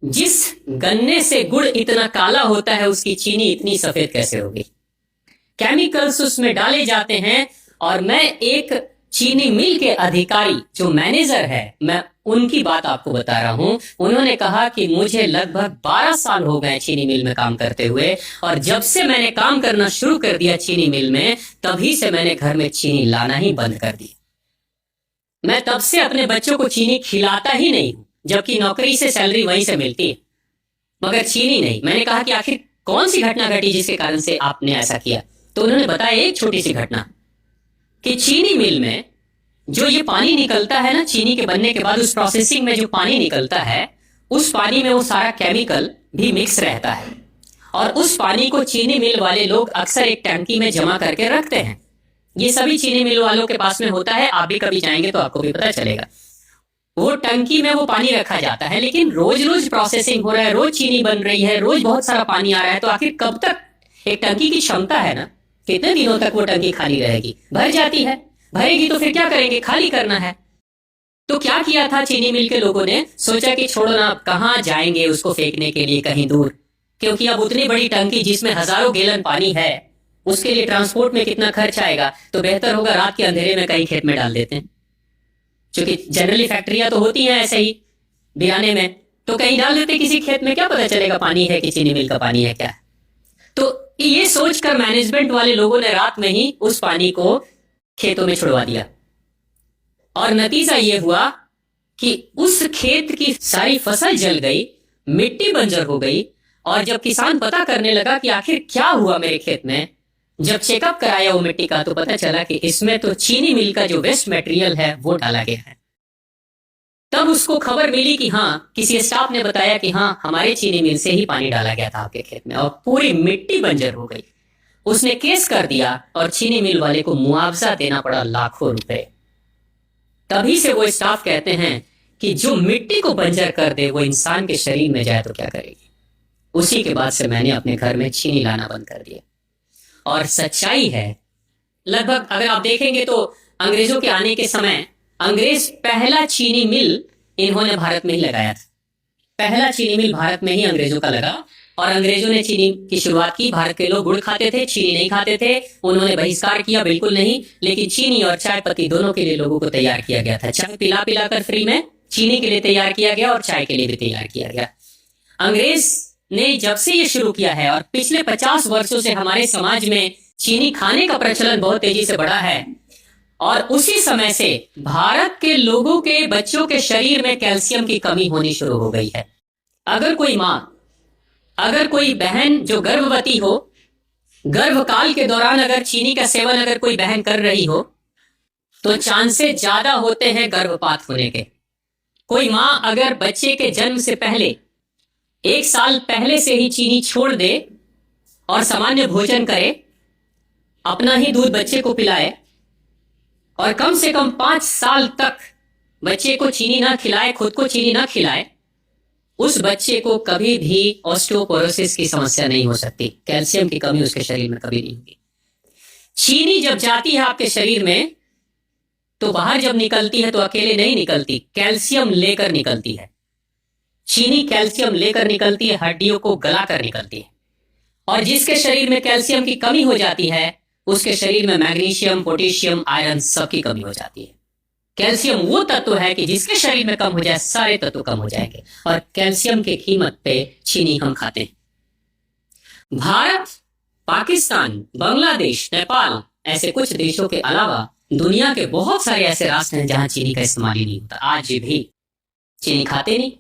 जिस गन्ने से गुड़ इतना काला होता है उसकी चीनी इतनी सफेद कैसे होगी। केमिकल्स उसमें डाले जाते हैं। और मैं एक चीनी मिल के अधिकारी जो मैनेजर है, मैं उनकी बात आपको बता रहा हूं। उन्होंने कहा कि मुझे लगभग 12 साल हो गए चीनी मिल में काम करते हुए, और जब से मैंने काम करना शुरू कर दिया चीनी मिल में, तभी से मैंने घर में चीनी लाना ही बंद कर दिया। मैं तब से अपने बच्चों को चीनी खिलाता ही नहीं हूं, जबकि नौकरी से सैलरी वहीं से मिलती है, मगर चीनी नहीं। मैंने कहा कि आखिर कौन सी घटना घटी जिसके कारण से आपने ऐसा किया। तो उन्होंने बताया एक छोटी सी घटना कि चीनी मिल में जो ये पानी निकलता है ना, चीनी के बनने के बाद उस प्रोसेसिंग में जो पानी निकलता है, उस पानी में वो सारा केमिकल भी मिक्स रहता है, और उस पानी को चीनी मिल वाले लोग अक्सर एक टंकी में जमा करके रखते हैं। ये सभी चीनी मिल वालों के पास में होता है, आप भी कभी जाएंगे तो आपको भी पता चलेगा। वो टंकी में वो पानी रखा जाता है, लेकिन रोज रोज प्रोसेसिंग हो रहा है, रोज चीनी बन रही है, रोज बहुत सारा पानी आ रहा है, तो आखिर कब तक एक टंकी की क्षमता है ना, कितने दिनों तक वो टंकी खाली रहेगी। भर जाती है, भरेगी तो फिर क्या करेंगे, खाली करना है। तो क्या किया था चीनी मिल के लोगों ने, सोचा कि छोड़ो ना, अब कहां जाएंगे उसको फेंकने के लिए कहीं दूर, क्योंकि अब उतनी बड़ी टंकी जिसमें हजारों गैलन पानी है, उसके लिए ट्रांसपोर्ट में कितना खर्च आएगा, तो बेहतर होगा रात के अंधेरे में कहीं खेत में डाल देते हैं। क्योंकि जनरली फैक्ट्रियां तो होती हैं ऐसे ही बिराने में, तो कहीं डाल देते किसी खेत में, क्या पता चलेगा पानी है कि चीनी मिल का पानी है क्या। तो ये सोचकर मैनेजमेंट वाले लोगों ने रात में ही उस पानी को खेतों में छुड़वा दिया, और नतीजा ये हुआ कि उस खेत की सारी फसल जल गई, मिट्टी बंजर हो गई। और जब किसान पता करने लगा कि आखिर क्या हुआ मेरे खेत में, जब चेकअप कराया वो मिट्टी का, तो पता चला कि इसमें तो चीनी मिल का जो वेस्ट मटेरियल है वो डाला गया है। तब उसको खबर मिली कि हाँ, किसी स्टाफ ने बताया कि हाँ, हमारे चीनी मिल से ही पानी डाला गया था आपके खेत में, और पूरी मिट्टी बंजर हो गई। उसने केस कर दिया और चीनी मिल वाले को मुआवजा देना पड़ा लाखों रुपए। तभी से वो स्टाफ कहते हैं कि जो मिट्टी को बंजर कर दे वो इंसान के शरीर में जाए तो क्या करेगी। उसी के बाद से मैंने अपने घर में चीनी लाना बंद कर दिया। और सच्चाई है, लगभग अगर आप देखेंगे तो अंग्रेजों के आने के समय अंग्रेज पहला चीनी मिल इन्होंने भारत में ही लगाया था। पहला चीनी मिल भारत में ही अंग्रेजों का लगा, और अंग्रेजों ने चीनी की शुरुआत की। भारत के लोग गुड़ खाते थे, चीनी नहीं खाते थे, उन्होंने बहिष्कार किया, बिल्कुल नहीं। लेकिन चीनी और चाय पत्ती दोनों के लिए लोगों को तैयार किया गया था। चाय पिला पिला कर फ्री में चीनी के लिए तैयार किया गया, और चाय के लिए भी तैयार किया गया। अंग्रेज ने जब से ये शुरू किया है, और पिछले 50 वर्षों से हमारे समाज में चीनी खाने का प्रचलन बहुत तेजी से बढ़ा है, और उसी समय से भारत के लोगों के बच्चों के शरीर में कैल्शियम की कमी होनी शुरू हो गई है। अगर कोई माँ, अगर कोई बहन जो गर्भवती हो, गर्भकाल के दौरान अगर चीनी का सेवन अगर कोई बहन कर रही हो, तो चांसेस ज्यादा होते हैं गर्भपात होने के। कोई माँ अगर बच्चे के जन्म से पहले 1 साल पहले से ही चीनी छोड़ दे और सामान्य भोजन करे, अपना ही दूध बच्चे को पिलाए, और कम से कम 5 साल तक बच्चे को चीनी ना खिलाए, खुद को चीनी ना खिलाए, उस बच्चे को कभी भी ऑस्टियोपोरोसिस की समस्या नहीं हो सकती। कैल्शियम की कमी उसके शरीर में कभी नहीं होगी। चीनी जब जाती है आपके शरीर में, तो बाहर जब निकलती है तो अकेले नहीं निकलती, कैल्शियम लेकर निकलती है। चीनी कैल्शियम लेकर निकलती है, हड्डियों को गलाकर निकलती है। और जिसके शरीर में कैल्शियम की कमी हो जाती है, उसके शरीर में मैग्नीशियम, पोटेशियम, आयरन सबकी कमी हो जाती है। कैल्शियम वो तत्व है कि जिसके शरीर में कम हो जाए सारे तत्व कम हो जाएंगे, और कैल्शियम की कीमत पे चीनी हम खाते हैं। भारत, पाकिस्तान, बांग्लादेश, नेपाल, ऐसे कुछ देशों के अलावा दुनिया के बहुत सारे ऐसे राष्ट्र हैं जहां चीनी का इस्तेमाल ही नहीं होता। आज भी चीनी खाते नहीं,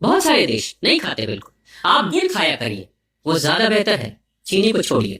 बहुत सारे देश नहीं खाते बिल्कुल। आप गुड़ खाया करिए, वो ज्यादा बेहतर है, चीनी को छोड़िए।